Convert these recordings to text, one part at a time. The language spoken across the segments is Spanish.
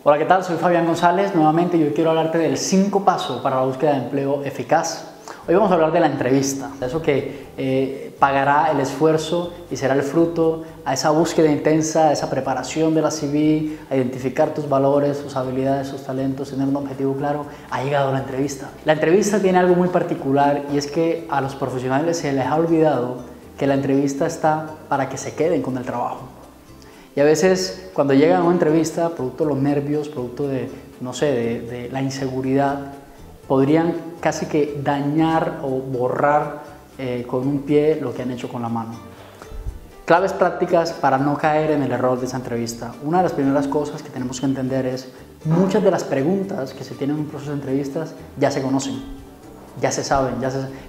Hola, ¿qué tal? Soy Fabián González nuevamente y hoy quiero hablarte del 5 pasos para la búsqueda de empleo eficaz. Hoy vamos a hablar de la entrevista, de eso que pagará el esfuerzo y será el fruto a esa búsqueda intensa, a esa preparación de la CV, a identificar tus valores, tus habilidades, tus talentos, tener un objetivo claro. Ha llegado la entrevista. La entrevista tiene algo muy particular y es que a los profesionales se les ha olvidado que la entrevista está para que se queden con el trabajo. Y a veces cuando llegan a una entrevista, producto de los nervios, producto de, no sé, de la inseguridad, podrían casi que dañar o borrar con un pie lo que han hecho con la mano. Claves prácticas para no caer en el error de esa entrevista. Una de las primeras cosas que tenemos que entender es muchas de las preguntas que se tienen en un proceso de entrevistas ya se conocen, ya se saben,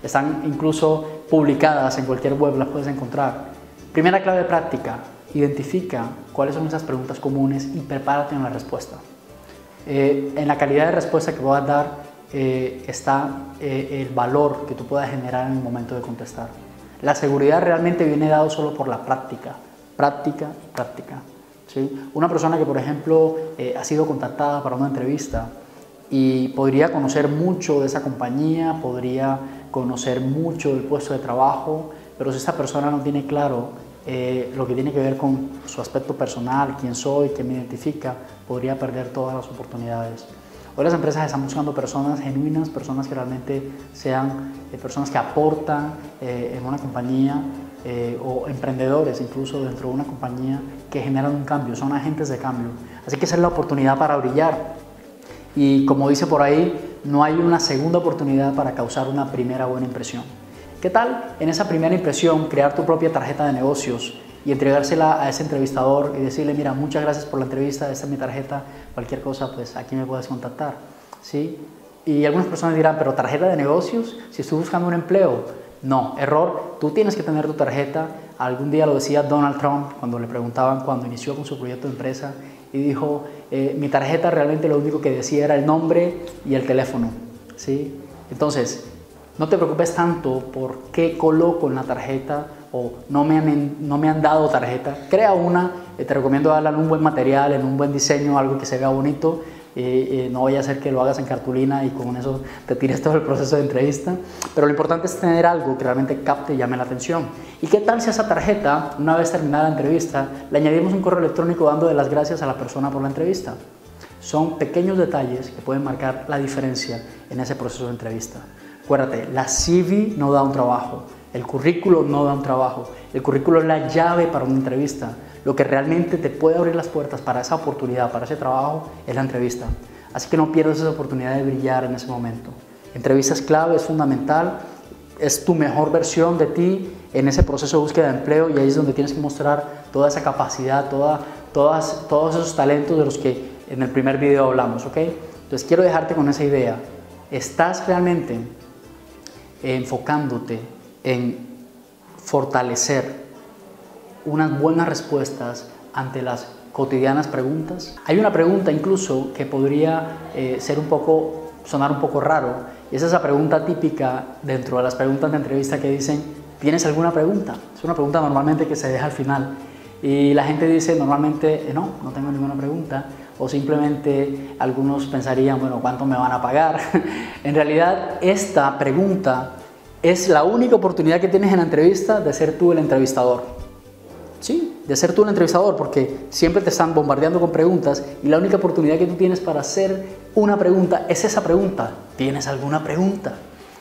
están incluso publicadas en cualquier web, las puedes encontrar. Primera clave práctica. Identifica cuáles son esas preguntas comunes y prepárate en la respuesta. En la calidad de respuesta que puedas dar está el valor que tú puedas generar en el momento de contestar. La seguridad realmente viene dado solo por la práctica, práctica y práctica. ¿Sí? Una persona que, por ejemplo, ha sido contactada para una entrevista y podría conocer mucho de esa compañía, podría conocer mucho del puesto de trabajo, pero si esa persona no tiene claro lo que tiene que ver con su aspecto personal, quién soy, qué me identifica, podría perder todas las oportunidades. Hoy las empresas están buscando personas genuinas, personas que realmente sean personas que aportan en una compañía o emprendedores incluso dentro de una compañía que generan un cambio, son agentes de cambio. Así que esa es la oportunidad para brillar. Y como dice por ahí, no hay una segunda oportunidad para causar una primera buena impresión. ¿Qué tal en esa primera impresión crear tu propia tarjeta de negocios y entregársela a ese entrevistador y decirle, mira, muchas gracias por la entrevista, esta es mi tarjeta, cualquier cosa, pues aquí me puedes contactar? ¿Sí? Y algunas personas dirán, pero ¿tarjeta de negocios? Si estoy buscando un empleo. No, error, tú tienes que tener tu tarjeta. Algún día lo decía Donald Trump cuando le preguntaban cuando inició con su proyecto de empresa y dijo, mi tarjeta realmente lo único que decía era el nombre y el teléfono. ¿Sí? Entonces, no te preocupes tanto por qué coloco en la tarjeta o no me han dado tarjeta. Crea una, te recomiendo darla en un buen material, en un buen diseño, algo que se vea bonito. No vaya a ser que lo hagas en cartulina y con eso te tires todo el proceso de entrevista. Pero lo importante es tener algo que realmente capte y llame la atención. ¿Y qué tal si a esa tarjeta, una vez terminada la entrevista, le añadimos un correo electrónico dando las gracias a la persona por la entrevista? Son pequeños detalles que pueden marcar la diferencia en ese proceso de entrevista. Acuérdate, la CV no da un trabajo, el currículo no da un trabajo, el currículo es la llave para una entrevista. Lo que realmente te puede abrir las puertas para esa oportunidad, para ese trabajo, es la entrevista. Así que no pierdas esa oportunidad de brillar en ese momento. Entrevista es clave, es fundamental, es tu mejor versión de ti en ese proceso de búsqueda de empleo y ahí es donde tienes que mostrar toda esa capacidad, todos esos talentos de los que en el primer video hablamos, ¿ok? Entonces quiero dejarte con esa idea. ¿Estás realmente enfocándote en fortalecer unas buenas respuestas ante las cotidianas preguntas? Hay una pregunta incluso que podría sonar un poco raro, y es esa pregunta típica dentro de las preguntas de entrevista que dicen, ¿tienes alguna pregunta? Es una pregunta normalmente que se deja al final y la gente dice normalmente, no tengo ninguna pregunta, o simplemente algunos pensarían, bueno, ¿cuánto me van a pagar? En realidad, esta pregunta es la única oportunidad que tienes en la entrevista de ser tú el entrevistador. Sí, de ser tú el entrevistador, porque siempre te están bombardeando con preguntas y la única oportunidad que tú tienes para hacer una pregunta es esa pregunta. ¿Tienes alguna pregunta?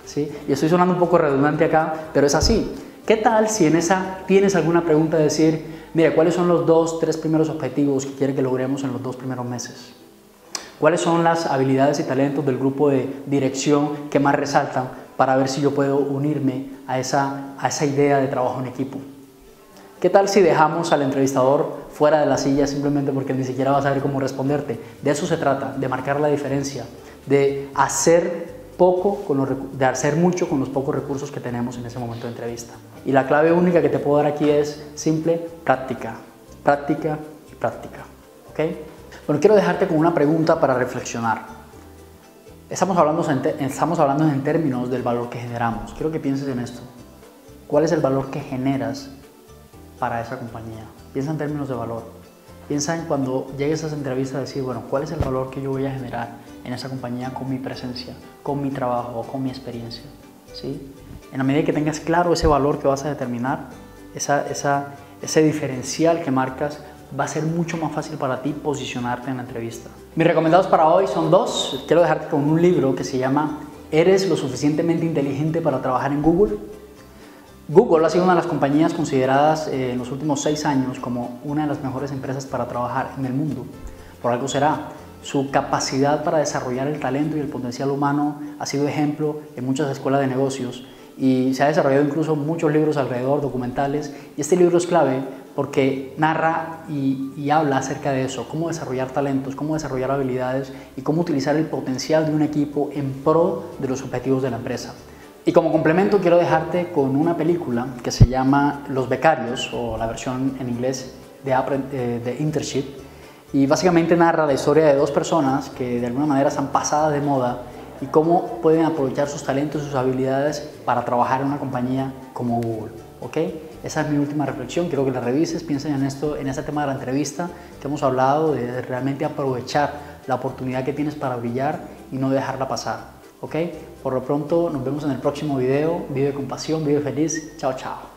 ¿Sí? Y estoy sonando un poco redundante acá, pero es así. ¿Qué tal si en esa tienes alguna pregunta de decir, mira, ¿cuáles son los 2, 3 primeros objetivos que quiere que logremos en los 2 primeros meses? ¿Cuáles son las habilidades y talentos del grupo de dirección que más resaltan para ver si yo puedo unirme a esa idea de trabajo en equipo? ¿Qué tal si dejamos al entrevistador fuera de la silla simplemente porque ni siquiera va a saber cómo responderte? De eso se trata, de marcar la diferencia, de hacer mucho con los pocos recursos que tenemos en ese momento de entrevista. Y la clave única que te puedo dar aquí es simple: práctica, práctica y práctica. ¿Ok? Bueno, quiero dejarte con una pregunta para reflexionar. Estamos hablando en términos del valor que generamos. Quiero que pienses en esto. ¿Cuál es el valor que generas para esa compañía? Piensa en términos de valor. Piensa en cuando llegues a esa entrevista, decir, bueno, ¿cuál es el valor que yo voy a generar en esa compañía con mi presencia, con mi trabajo, con mi experiencia? ¿Sí? En la medida que tengas claro ese valor que vas a determinar, ese diferencial que marcas, va a ser mucho más fácil para ti posicionarte en la entrevista. Mis recomendados para hoy son dos. Quiero dejarte con un libro que se llama ¿Eres lo suficientemente inteligente para trabajar en Google? Google ha sido una de las compañías consideradas en los últimos 6 años como una de las mejores empresas para trabajar en el mundo. Por algo será. Su capacidad para desarrollar el talento y el potencial humano ha sido ejemplo en muchas escuelas de negocios y se ha desarrollado incluso muchos libros alrededor, documentales, y este libro es clave porque narra y habla acerca de eso, cómo desarrollar talentos, cómo desarrollar habilidades y cómo utilizar el potencial de un equipo en pro de los objetivos de la empresa. Y como complemento quiero dejarte con una película que se llama Los Becarios, o la versión en inglés de Internship, y básicamente narra la historia de dos personas que de alguna manera están pasadas de moda y cómo pueden aprovechar sus talentos y sus habilidades para trabajar en una compañía como Google. ¿Ok? Esa es mi última reflexión, quiero que la revises, piensen en esto, en este tema de la entrevista que hemos hablado, de realmente aprovechar la oportunidad que tienes para brillar y no dejarla pasar. ¿Ok? Por lo pronto nos vemos en el próximo video. Vive con pasión, vive feliz. Chao, chao.